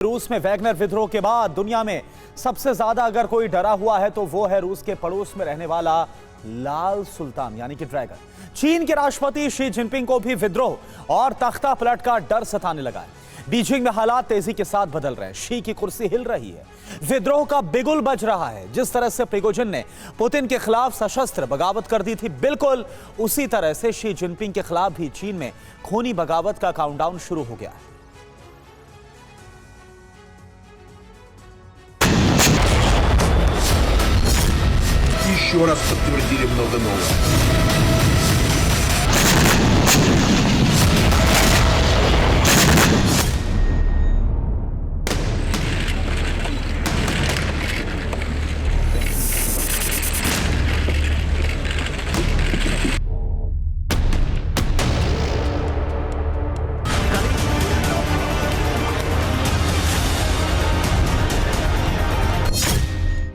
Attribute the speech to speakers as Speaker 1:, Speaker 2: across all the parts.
Speaker 1: रूस में वैगनर विद्रोह के बाद दुनिया में सबसे ज्यादा अगर कोई डरा हुआ है तो वो है रूस के पड़ोस में रहने वाला लाल सुल्तान यानी कि ड्रैगन। चीन के राष्ट्रपति शी जिनपिंग को भी विद्रोह और तख्ता पलट का डर सताने लगा है। बीजिंग में हालात तेजी के साथ बदल रहे हैं। शी की कुर्सी हिल रही है, विद्रोह का बिगुल बज रहा है। जिस तरह से प्रिगोजिन ने पुतिन के खिलाफ सशस्त्र बगावत कर दी थी, बिल्कुल उसी तरह से शी जिनपिंग के खिलाफ भी चीन में खूनी बगावत का काउंटडाउन शुरू हो गया है।
Speaker 2: Еще раз подтвердили много нового.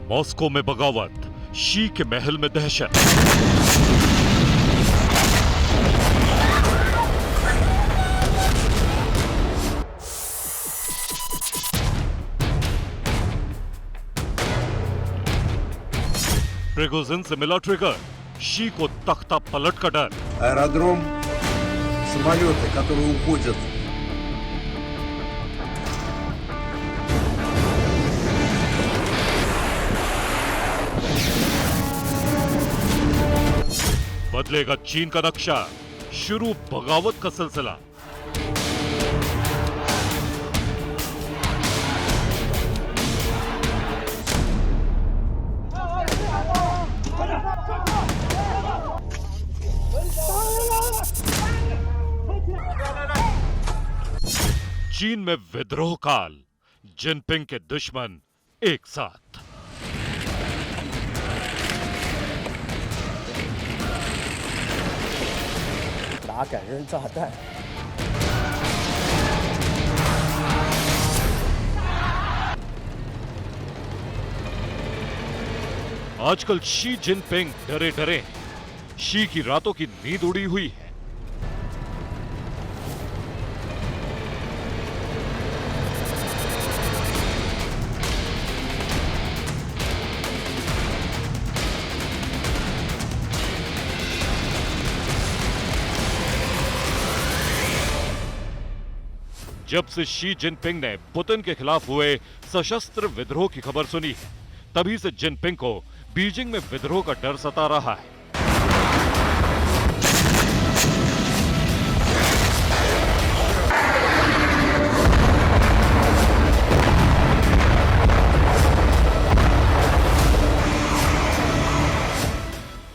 Speaker 3: मॉस्को में बगावत, शी के महल में दहशत। प्रिगोजिन से मिला ट्रिगर, शी को तख्ता पलट का डर।
Speaker 2: Аэродром, самолеты, которые уходят.
Speaker 3: बदलेगा चीन का नक्शा, शुरू बगावत का सिलसिला। चीन में विद्रोह काल, जिनपिंग के दुश्मन एक साथ। आजकल शी जिनपिंग डरे डरे हैं। शी की रातों की नींद उड़ी हुई है। जब से शी जिनपिंग ने पुतिन के खिलाफ हुए सशस्त्र विद्रोह की खबर सुनी है, तभी से जिनपिंग को बीजिंग में विद्रोह का डर सता रहा है।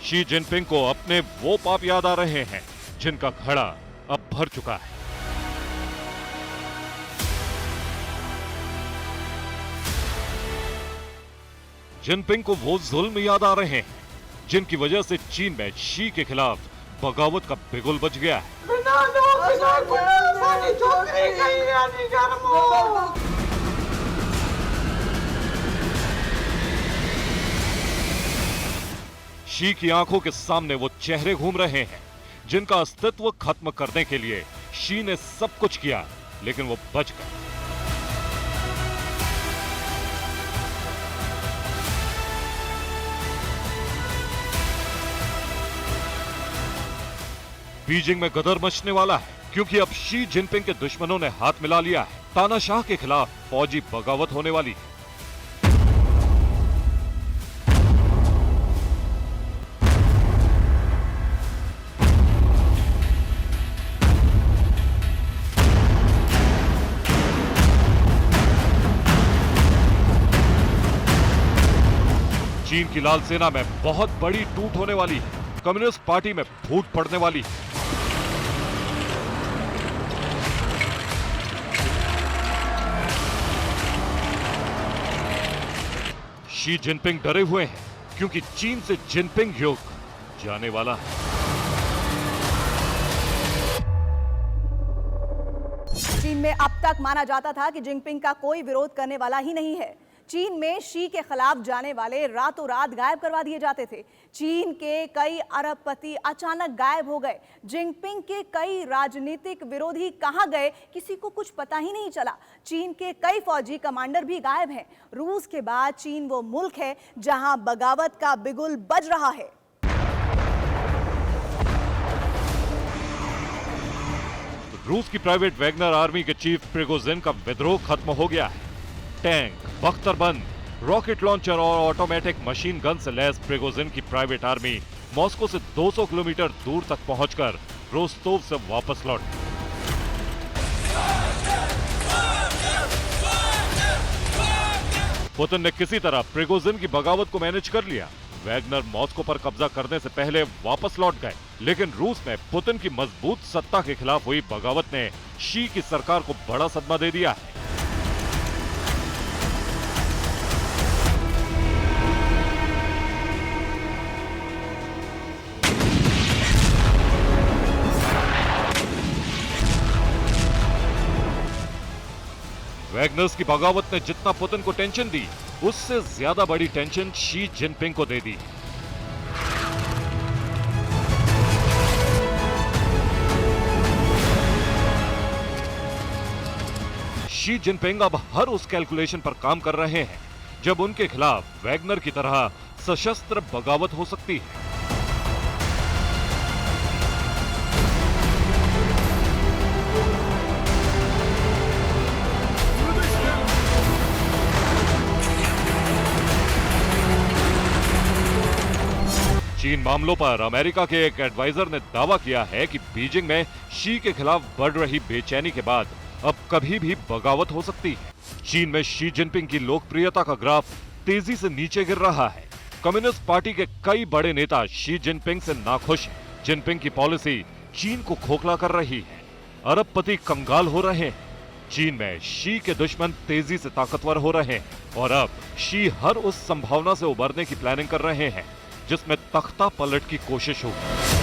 Speaker 3: शी जिनपिंग को अपने वो पाप याद आ रहे हैं जिनका घड़ा अब भर चुका है। जिनपिंग को वो जुल्म याद आ रहे हैं जिनकी वजह से चीन में शी के खिलाफ बगावत का बिगुल बज गया है। शी की आंखों के सामने वो चेहरे घूम रहे हैं जिनका अस्तित्व खत्म करने के लिए शी ने सब कुछ किया, लेकिन वो बच गए। बीजिंग में गदर मचने वाला है, क्योंकि अब शी जिनपिंग के दुश्मनों ने हाथ मिला लिया है। तानाशाह के खिलाफ फौजी बगावत होने वाली है। चीन की लाल सेना में बहुत बड़ी टूट होने वाली है। कम्युनिस्ट पार्टी में फूट पड़ने वाली है। शी जिनपिंग डरे हुए हैं क्योंकि चीन से जिनपिंग युग जाने वाला है।
Speaker 4: चीन में अब तक माना जाता था कि जिनपिंग का कोई विरोध करने वाला ही नहीं है। चीन में शी के खिलाफ जाने वाले रातों रात गायब करवा दिए जाते थे। चीन के कई अरबपति अचानक गायब हो गए। जिनपिंग के कई राजनीतिक विरोधी कहां गए, किसी को कुछ पता ही नहीं चला। चीन के कई फौजी कमांडर भी गायब हैं। रूस के बाद चीन वो मुल्क है जहां बगावत का बिगुल बज रहा है।
Speaker 3: रूस की प्राइवेट वैगनर आर्मी के चीफ प्रिगोजिन का विद्रोह खत्म हो गया है। टैंक, बख्तरबंद, रॉकेट लॉन्चर और ऑटोमेटिक मशीन गन से लैस प्रिगोजिन की प्राइवेट आर्मी मॉस्को से 200 किलोमीटर दूर तक पहुंचकर रोस्तोव से वापस लौट। पुतिन ने किसी तरह प्रिगोजिन की बगावत को मैनेज कर लिया। वैगनर मॉस्को पर कब्जा करने से पहले वापस लौट गए, लेकिन रूस में पुतिन की मजबूत सत्ता के खिलाफ हुई बगावत ने शी की सरकार को बड़ा सदमा दे दिया है। वैगनर्स की बगावत ने जितना पुतिन को टेंशन दी, उससे ज्यादा बड़ी टेंशन शी जिनपिंग को दे दी। शी जिनपिंग अब हर उस कैलकुलेशन पर काम कर रहे हैं जब उनके खिलाफ वैगनर की तरह सशस्त्र बगावत हो सकती है। चीन मामलों पर अमेरिका के एक एडवाइजर ने दावा किया है कि बीजिंग में शी के खिलाफ बढ़ रही बेचैनी के बाद अब कभी भी बगावत हो सकती है। चीन में शी जिनपिंग की लोकप्रियता का ग्राफ तेजी से नीचे गिर रहा है। कम्युनिस्ट पार्टी के कई बड़े नेता शी जिनपिंग से नाखुश हैं। जिनपिंग की पॉलिसी चीन को खोखला कर रही है। अरबपति कंगाल हो रहे हैं। चीन में शी के दुश्मन तेजी से ताकतवर हो रहे हैं और अब शी हर उस संभावना से उबरने की प्लानिंग कर रहे हैं जिसमें तख्ता पलट की कोशिश होगी।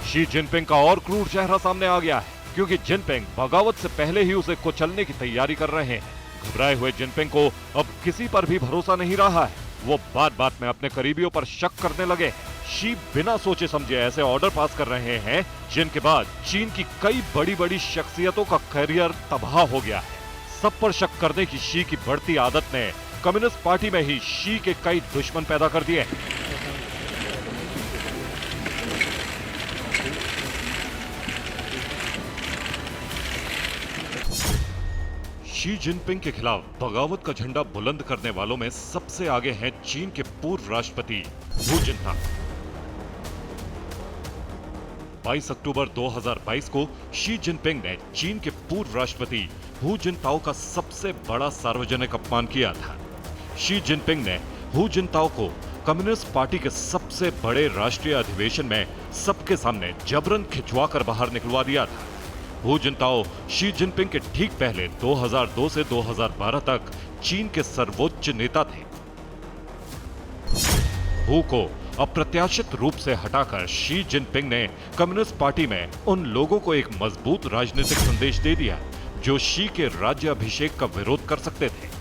Speaker 3: शी जिनपिंग का और क्रूर चेहरा सामने आ गया है, क्योंकि जिनपिंग बगावत से पहले ही उसे कुचलने की तैयारी कर रहे हैं। घबराए हुए जिनपिंग को अब किसी पर भी भरोसा नहीं रहा है। वो बात बात में अपने करीबियों पर शक करने लगे हैं। शी बिना सोचे समझे ऐसे ऑर्डर पास कर रहे हैं जिनके बाद चीन की कई बड़ी बड़ी शख्सियतों का करियर तबाह हो गया है। सब पर शक करने की शी की बढ़ती आदत ने कम्युनिस्ट पार्टी में ही शी के कई दुश्मन पैदा कर दिए हैं। शी जिनपिंग के खिलाफ बगावत का झंडा बुलंद करने वालों में सबसे आगे हैं चीन के पूर्व राष्ट्रपति हू जिनताओ। 22 अक्टूबर 2022 को शी जिनपिंग ने चीन के पूर्व राष्ट्रपति हू जिनताओ का सबसे बड़ा सार्वजनिक अपमान किया था। शी जिनपिंग ने हू जिनताओ को कम्युनिस्ट पार्टी के सबसे बड़े राष्ट्रीय अधिवेशन में सबके सामने जबरन खिंचवाकर बाहर निकलवा दिया था। हू जिनताओ शी जिनपिंग के ठीक पहले 2002 से 2012 तक चीन के सर्वोच्च नेता थे। हू को अप्रत्याशित रूप से हटाकर शी जिनपिंग ने कम्युनिस्ट पार्टी में उन लोगों को एक मजबूत राजनीतिक संदेश दे दिया जो शी के राज्य अभिषेक का विरोध कर सकते थे।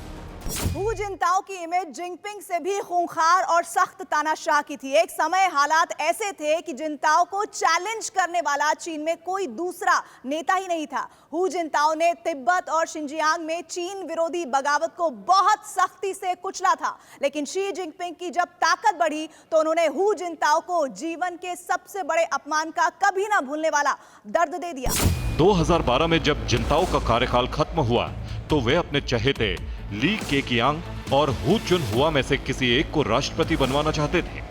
Speaker 4: हू जिनताओ की इमेज जिनपिंग से भी खूंखार और सख्त तानाशाह की थी। एक समय हालात ऐसे थे कि जिनताओ को चैलेंज करने वाला चीन में कोई दूसरा नेता ही नहीं था। हू जिनताओ ने तिब्बत और शिनजियांग में चीन विरोधी बगावत को बहुत सख्ती से कुचला था, लेकिन शी जिनपिंग की जब ताकत बढ़ी तो उन्होंने हू जिनताओ को जीवन के सबसे बड़े अपमान का कभी ना भूलने वाला दर्द दे दिया।
Speaker 3: 2012 में जब जिनताओ का कार्यकाल खत्म हुआ तो वे अपने चहेते ली केकियांग और हू चुनहुआ में से किसी एक को राष्ट्रपति बनवाना चाहते थे,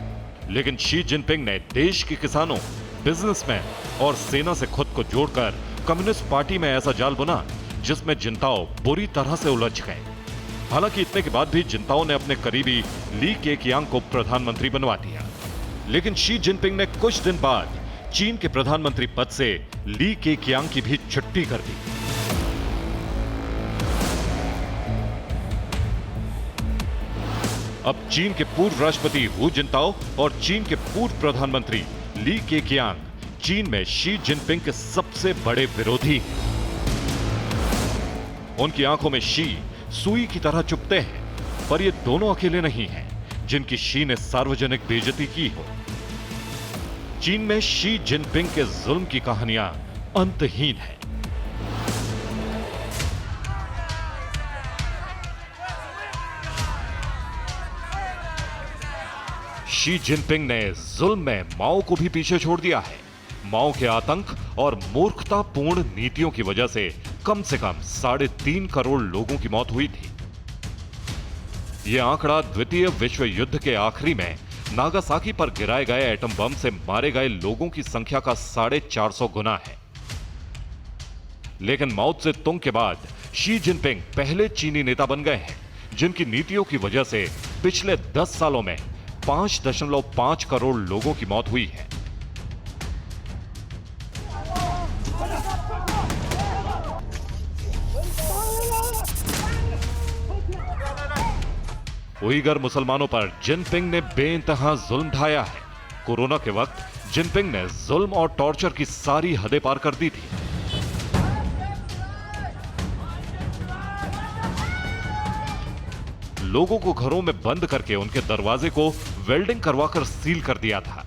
Speaker 3: लेकिन शी जिनपिंग ने देश के किसानों, बिजनेसमैन और सेना से खुद को जोड़कर कम्युनिस्ट पार्टी में ऐसा जाल बुना जिसमें जिनताओ बुरी तरह से उलझ गए। हालांकि इतने के बाद भी जिनताओ ने अपने करीबी ली केकियांग को प्रधानमंत्री बनवा दिया, लेकिन शी जिनपिंग ने कुछ दिन बाद चीन के प्रधानमंत्री पद से ली केकियांग की भी छुट्टी कर दी। अब चीन के पूर्व राष्ट्रपति हु जिनताओ और चीन के पूर्व प्रधानमंत्री ली केकियांग चीन में शी जिनपिंग के सबसे बड़े विरोधी हैं। उनकी आंखों में शी सुई की तरह चुभते हैं, पर ये दोनों अकेले नहीं हैं जिनकी शी ने सार्वजनिक बेइज्जती की हो। चीन में शी जिनपिंग के जुल्म की कहानियां अंतहीन है। शी जिनपिंग ने जुल्म में माओ को भी पीछे छोड़ दिया है। माओ के आतंक और मूर्खतापूर्ण नीतियों की वजह से कम 3.5 करोड़ लोगों की मौत हुई थी। यह आंकड़ा द्वितीय विश्व युद्ध के आखिरी में नागासाकी पर गिराए गए एटम बम से मारे गए लोगों की संख्या का 450 गुना है। लेकिन माओ त्से तुंग के बाद शी जिनपिंग पहले चीनी नेता बन गए हैं जिनकी नीतियों की वजह से पिछले 10 सालों में 5.5 करोड़ लोगों की मौत हुई है। उइगर मुसलमानों पर जिनपिंग ने बेइंतहा जुल्म ढाया है। कोरोना के वक्त जिनपिंग ने जुल्म और टॉर्चर की सारी हदें पार कर दी थी। लोगों को घरों में बंद करके उनके दरवाजे को वेल्डिंग करवाकर सील कर दिया था।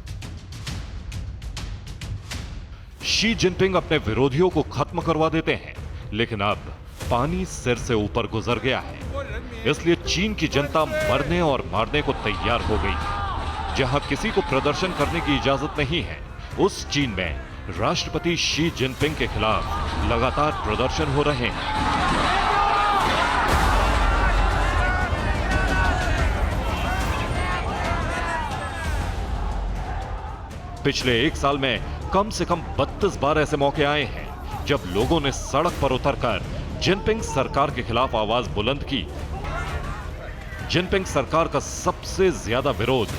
Speaker 3: शी जिनपिंग अपने विरोधियों को खत्म करवा देते हैं, लेकिन अब पानी सिर से ऊपर गुजर गया है। इसलिए चीन की जनता मरने और मारने को तैयार हो गई है। जहां किसी को प्रदर्शन करने की इजाजत नहीं है, उस चीन में राष्ट्रपति शी जिनपिंग के खिलाफ लगातार प्रदर्शन हो रहे हैं। पिछले 1 साल में कम से कम 32 बार ऐसे मौके आए हैं जब लोगों ने सड़क पर उतरकर जिनपिंग सरकार के खिलाफ आवाज बुलंद की। जिनपिंग सरकार का सबसे ज्यादा विरोध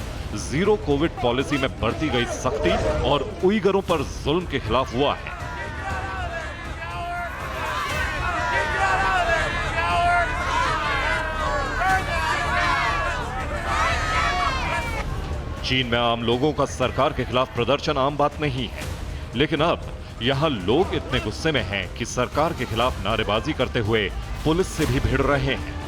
Speaker 3: जीरो कोविड पॉलिसी में बरती गई सख्ती और उइगरों पर जुल्म के खिलाफ हुआ है। चीन में आम लोगों का सरकार के खिलाफ प्रदर्शन आम बात नहीं है, लेकिन अब यहां लोग इतने गुस्से में हैं कि सरकार के खिलाफ नारेबाजी करते हुए पुलिस से भी भिड़ रहे हैं।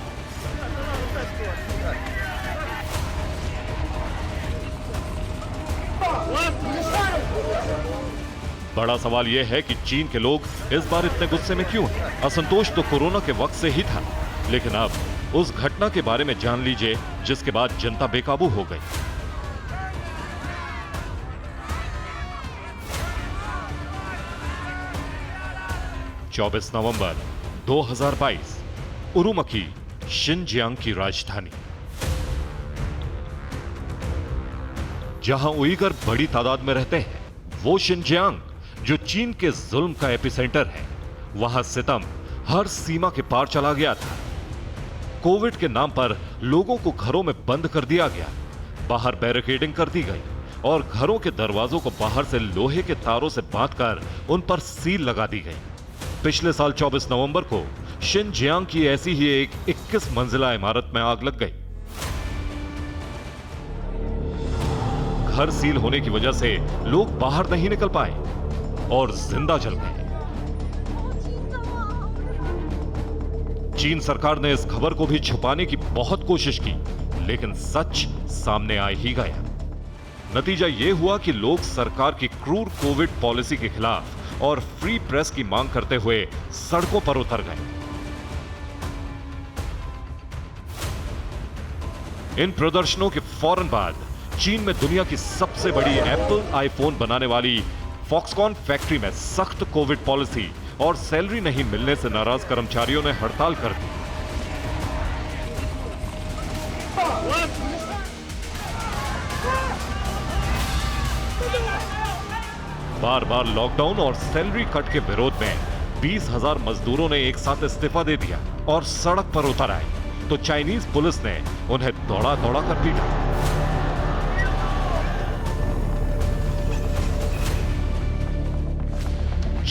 Speaker 3: बड़ा सवाल यह है कि चीन के लोग इस बार इतने गुस्से में क्यों हैं? असंतोष तो कोरोना के वक्त से ही था, लेकिन अब उस घटना के बारे में जान लीजिए जिसके बाद जनता बेकाबू हो गई। चौबीस नवंबर 2022 उरुमकी शिनजियांग की राजधानी, जहां उइगर बड़ी तादाद में रहते हैं, वो शिनजियांग जो चीन के जुल्म का एपिसेंटर है, वहां सितम हर सीमा के पार चला गया था। कोविड के नाम पर लोगों को घरों में बंद कर दिया गया, बाहर बैरिकेडिंग कर दी गई और घरों के दरवाजों को बाहर से लोहे के तारों से बांधकर उन पर सील लगा दी गई। पिछले साल 24 नवंबर को शिनजियांग की ऐसी ही एक 21 मंजिला इमारत में आग लग गई। घर सील होने की वजह से लोग बाहर नहीं निकल पाए और जिंदा जल गए। चीन सरकार ने इस खबर को भी छुपाने की बहुत कोशिश की, लेकिन सच सामने आ ही गया। नतीजा यह हुआ कि लोग सरकार की क्रूर कोविड पॉलिसी के खिलाफ और फ्री प्रेस की मांग करते हुए सड़कों पर उतर गए। इन प्रदर्शनों के फौरन बाद चीन में दुनिया की सबसे बड़ी एप्पल आईफोन बनाने वाली फॉक्सकॉन फैक्ट्री में सख्त कोविड पॉलिसी और सैलरी नहीं मिलने से नाराज कर्मचारियों ने हड़ताल कर दी। बार बार लॉकडाउन और सैलरी कट के विरोध में 20,000 मजदूरों ने एक साथ इस्तीफा दे दिया और सड़क पर उतर आए, तो चाइनीज पुलिस ने उन्हें दौड़ा दौड़ा कर पीटा।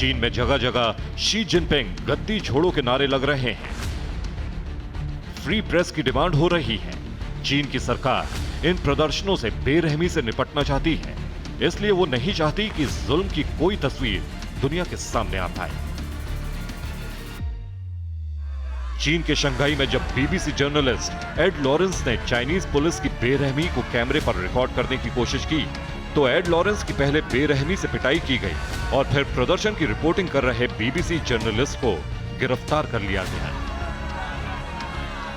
Speaker 3: चीन में जगह जगह शी जिनपिंग गद्दी छोड़ो के नारे लग रहे हैं। फ्री प्रेस की डिमांड हो रही है। चीन की सरकार इन प्रदर्शनों से बेरहमी से निपटना चाहती है, इसलिए वो नहीं चाहती कि जुल्म की कोई तस्वीर दुनिया के सामने आ पाए। चीन के शंघाई में जब बीबीसी जर्नलिस्ट एड लॉरेंस ने चाइनीज पुलिस की बेरहमी को कैमरे पर रिकॉर्ड करने की कोशिश की, तो एड लॉरेंस की पहले बेरहमी से पिटाई की गई और फिर प्रदर्शन की रिपोर्टिंग कर रहे बीबीसी जर्नलिस्ट को गिरफ्तार कर लिया गया।